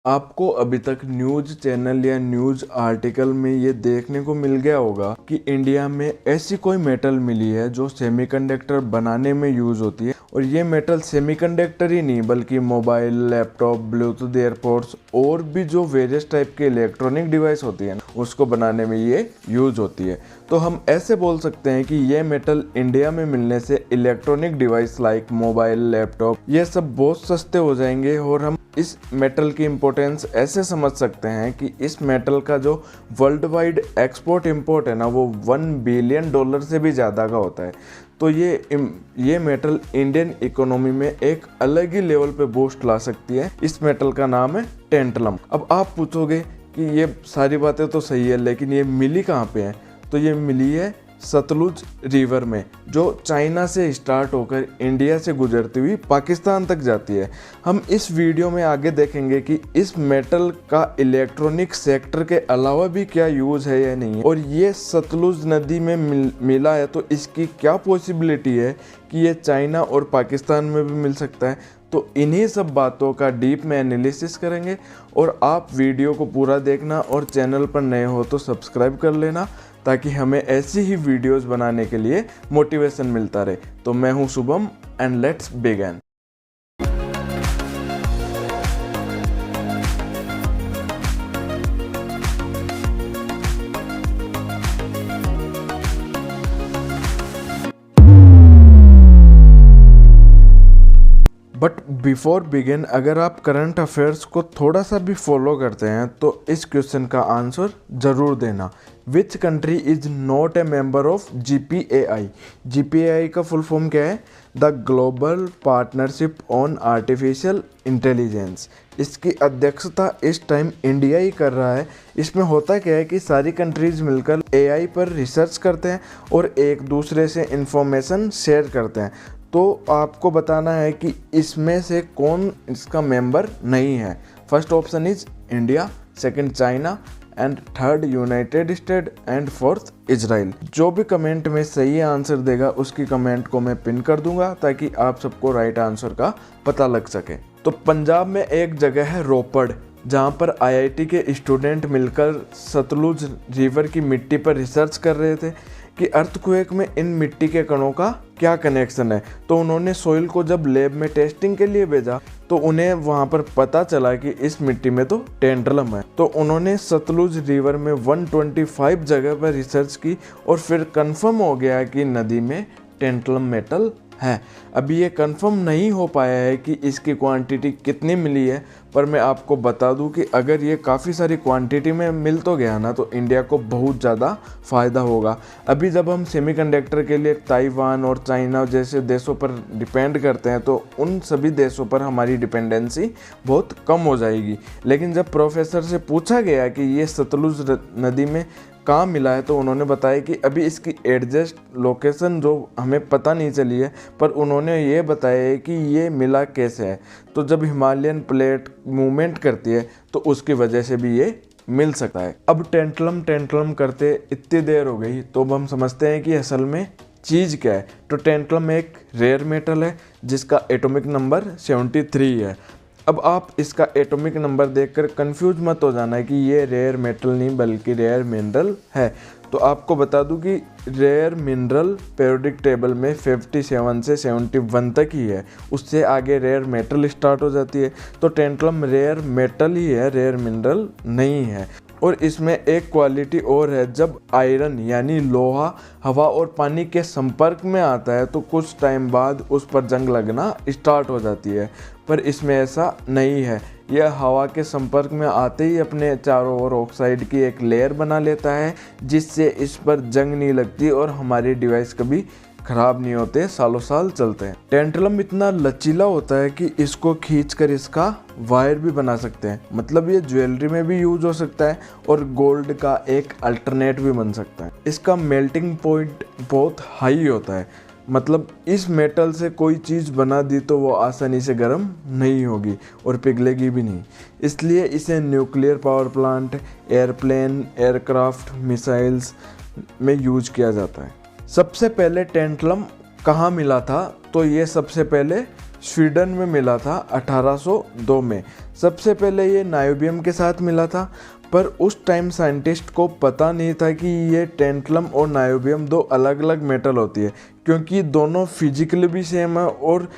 आपको अभी तक न्यूज़ चैनल या न्यूज़ आर्टिकल में ये देखने को मिल गया होगा कि इंडिया में ऐसी कोई मेटल मिली है जो सेमीकंडक्टर बनाने में यूज़ होती है। और ये मेटल सेमीकंडक्टर ही नहीं बल्कि मोबाइल, लैपटॉप, ब्लूटूथ एयरपोड्स और भी जो वेरियस टाइप के इलेक्ट्रॉनिक डिवाइस होती है उसको बनाने में ये यूज़ होती है। तो हम ऐसे बोल सकते हैं कि ये मेटल इंडिया में मिलने से electronic device like mobile, laptop ये सब बहुत सस्ते हो जाएंगे। और हम इस मेटल की इम्पोर्टेंस ऐसे समझ सकते हैं कि इस मेटल का जो वर्ल्ड वाइड एक्सपोर्ट इंपोर्ट है ना वो $1 बिलियन से भी ज़्यादा का होता है। तो ये मेटल इंडियन इकोनॉमी में एक अलग ही लेवल पे बूस्ट ला सकती है। इस मेटल का नाम है टेंटलम। अब आप पूछोगे कि ये सारी बातें तो सही है लेकिन ये मिली कहाँ पे है? तो ये मिली है सतलुज रिवर में, जो चाइना से स्टार्ट होकर इंडिया से गुजरती हुई पाकिस्तान तक जाती है। हम इस वीडियो में आगे देखेंगे कि इस मेटल का इलेक्ट्रॉनिक सेक्टर के अलावा भी क्या यूज़ है या नहीं, और ये सतलुज नदी में मिला है तो इसकी क्या पॉसिबिलिटी है कि ये चाइना और पाकिस्तान में भी मिल सकता है। तो इन्हीं सब बातों का डीप में एनालिसिस करेंगे। और आप वीडियो को पूरा देखना और चैनल पर नए हो तो सब्सक्राइब कर लेना ताकि हमें ऐसी ही वीडियोस बनाने के लिए मोटिवेशन मिलता रहे। तो मैं हूं Shubham and let's begin. But before begin, अगर आप करंट अफेयर्स को थोड़ा सा भी फॉलो करते हैं तो इस क्वेश्चन का आंसर ज़रूर देना। Which country is not a member of GPAI? GPAI का फुल फॉर्म क्या है? The global partnership on artificial intelligence. इसकी अध्यक्षता इस टाइम इंडिया ही कर रहा है। इसमें होता क्या है कि सारी कंट्रीज़ मिलकर AI पर रिसर्च करते हैं और एक दूसरे से इंफॉर्मेशन शेयर करते हैं। तो आपको बताना है कि इसमें से कौन इसका मेंबर नहीं है। First option is India, second China and third United state and fourth Israel. जो भी कमेंट में सही आंसर देगा उसकी कमेंट को मैं पिन कर दूंगा ताकि आप सबको राइट आंसर का पता लग सके। तो पंजाब में एक जगह है रोपड़, जहाँ पर IIT के स्टूडेंट मिलकर सतलुज रिवर की मिट्टी पर रिसर्च कर रहे थे कि अर्थक्वेक में इन मिट्टी के कणों का क्या कनेक्शन है। तो उन्होंने सॉइल को जब लैब में टेस्टिंग के लिए भेजा तो उन्हें वहाँ पर पता चला कि इस मिट्टी में तो टेंटलम है। तो उन्होंने सतलुज रिवर में 125 जगह पर रिसर्च की और फिर कंफर्म हो गया कि नदी में टेंटलम मेटल है। अभी ये कंफर्म नहीं हो पाया है कि इसकी क्वांटिटी कितनी मिली है, पर मैं आपको बता दूं कि अगर ये काफ़ी सारी क्वांटिटी में मिल तो गया ना तो इंडिया को बहुत ज़्यादा फ़ायदा होगा। अभी जब हम सेमीकंडक्टर के लिए ताइवान और चाइना जैसे देशों पर डिपेंड करते हैं तो उन सभी देशों पर हमारी डिपेंडेंसी बहुत कम हो जाएगी। लेकिन जब प्रोफेसर से पूछा गया कि ये सतलुज नदी में कहाँ मिला है तो उन्होंने बताया कि अभी इसकी एडजस्ट लोकेशन जो हमें पता नहीं चली है, पर उन्होंने ये बताया है कि ये मिला कैसे है। तो जब हिमालयन प्लेट मूवमेंट करती है तो उसकी वजह से भी ये मिल सकता है। अब टेंटलम करते इतनी देर हो गई तो अब हम समझते हैं कि असल में चीज़ क्या है। तो टेंटलम एक रेयर मेटल है जिसका एटॉमिक नंबर 73 है। अब आप इसका एटॉमिक नंबर देखकर कंफ्यूज मत हो जाना कि ये रेयर मेटल नहीं बल्कि रेयर मिनरल है। तो आपको बता दूं कि रेयर मिनरल पीरियोडिक टेबल में 57 से 71 तक ही है, उससे आगे रेयर मेटल स्टार्ट हो जाती है। तो टेंटलम रेयर मेटल ही है, रेयर मिनरल नहीं है। और इसमें एक क्वालिटी और है, जब आयरन यानी लोहा हवा और पानी के संपर्क में आता है तो कुछ टाइम बाद उस पर जंग लगना स्टार्ट हो जाती है, पर इसमें ऐसा नहीं है। यह हवा के संपर्क में आते ही अपने चारों ओर ऑक्साइड की एक लेयर बना लेता है जिससे इस पर जंग नहीं लगती और हमारे डिवाइस कभी ख़राब नहीं होते, सालों साल चलते हैं। टेंटलम इतना लचीला होता है कि इसको खींचकर इसका वायर भी बना सकते हैं, मतलब ये ज्वेलरी में भी यूज हो सकता है और गोल्ड का एक अल्टरनेट भी बन सकता है। इसका मेल्टिंग पॉइंट बहुत हाई होता है, मतलब इस मेटल से कोई चीज़ बना दी तो वो आसानी से गर्म नहीं होगी और पिघलेगी भी नहीं। इसलिए इसे nuclear power plant, airplane, aircraft, missiles में यूज किया जाता है। सबसे पहले टेंटलम कहाँ मिला था? तो ये सबसे पहले स्वीडन में मिला था 1802 में। सबसे पहले ये नायोबियम के साथ मिला था, पर उस टाइम साइंटिस्ट को पता नहीं था कि ये टेंटलम और नायोबियम दो अलग अलग मेटल होती है, क्योंकि दोनों फिजिकली भी सेम है और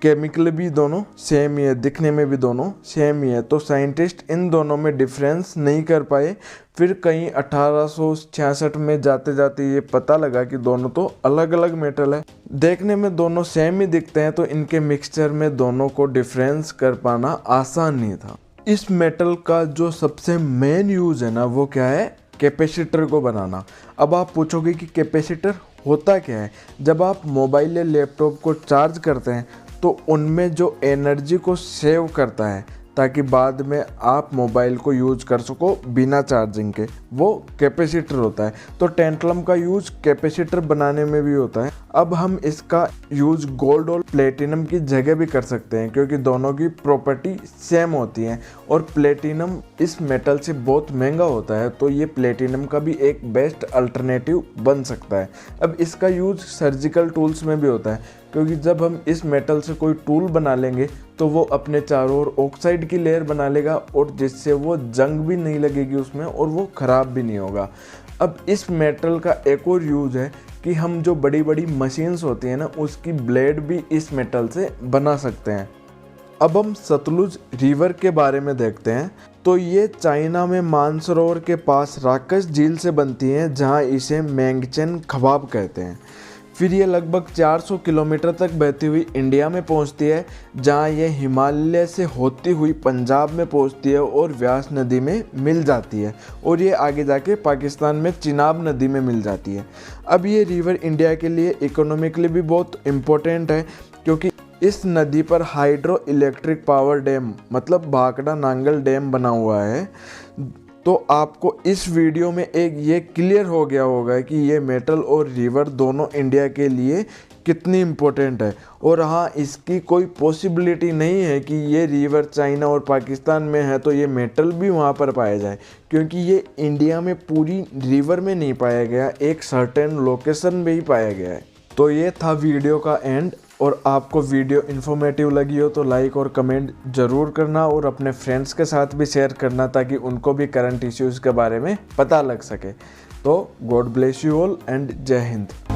केमिकली भी दोनों सेम ही है, दिखने में भी दोनों सेम ही है। तो साइंटिस्ट इन दोनों में डिफरेंस नहीं कर पाए। फिर कहीं 1866 में जाते जाते ये पता लगा कि दोनों तो अलग अलग मेटल है, देखने में दोनों सेम ही दिखते हैं, तो इनके मिक्सचर में दोनों को डिफरेंस कर पाना आसान नहीं था। इस मेटल का जो सबसे मेन यूज़ है ना, वो क्या है? कैपेसिटर को बनाना। अब आप पूछोगे कि कैपेसिटर होता क्या है? जब आप मोबाइल या लैपटॉप को चार्ज करते हैं तो उनमें जो एनर्जी को सेव करता है ताकि बाद में आप मोबाइल को यूज कर सको बिना चार्जिंग के, वो कैपेसिटर होता है। तो टेंटलम का यूज कैपेसिटर बनाने में भी होता है। अब हम इसका यूज गोल्ड और प्लेटिनम की जगह भी कर सकते हैं, क्योंकि दोनों की प्रॉपर्टी सेम होती है और प्लेटिनम इस मेटल से बहुत महंगा होता है, तो ये प्लेटिनम का भी एक बेस्ट अल्टरनेटिव बन सकता है। अब इसका यूज सर्जिकल टूल्स में भी होता है, क्योंकि जब हम इस मेटल से कोई टूल बना लेंगे तो वो अपने चारों ओर ऑक्साइड की लेयर बना लेगा, और जिससे वो जंग भी नहीं लगेगी उसमें और वो ख़राब भी नहीं होगा। अब इस मेटल का एक और यूज़ है कि हम जो बड़ी बड़ी मशीन्स होती हैं ना, उसकी ब्लेड भी इस मेटल से बना सकते हैं। अब हम सतलुज रिवर के बारे में देखते हैं। तो ये चाइना में मानसरोवर के पास राकस झील से बनती है, जहाँ इसे मैंगचेन खबाब कहते हैं। फिर ये लगभग 400 किलोमीटर तक बहती हुई इंडिया में पहुंचती है, जहां ये हिमालय से होती हुई पंजाब में पहुंचती है और व्यास नदी में मिल जाती है, और ये आगे जाके पाकिस्तान में चिनाब नदी में मिल जाती है। अब ये रिवर इंडिया के लिए इकोनॉमिकली भी बहुत इम्पोर्टेंट है, क्योंकि इस नदी पर हाइड्रो इलेक्ट्रिक पावर डैम मतलब भाखड़ा नांगल डैम बना हुआ है। तो आपको इस वीडियो में एक ये क्लियर हो गया होगा कि ये मेटल और रिवर दोनों इंडिया के लिए कितनी इम्पोर्टेंट है। और हाँ, इसकी कोई पॉसिबिलिटी नहीं है कि ये रिवर चाइना और पाकिस्तान में है तो ये मेटल भी वहाँ पर पाया जाए, क्योंकि ये इंडिया में पूरी रिवर में नहीं पाया गया, एक सर्टेन लोकेशन में ही पाया गया है। तो ये था वीडियो का एंड, और आपको वीडियो इन्फॉर्मेटिव लगी हो तो लाइक और कमेंट ज़रूर करना, और अपने फ्रेंड्स के साथ भी शेयर करना ताकि उनको भी करंट इश्यूज़ के बारे में पता लग सके। तो God bless you all and जय हिंद।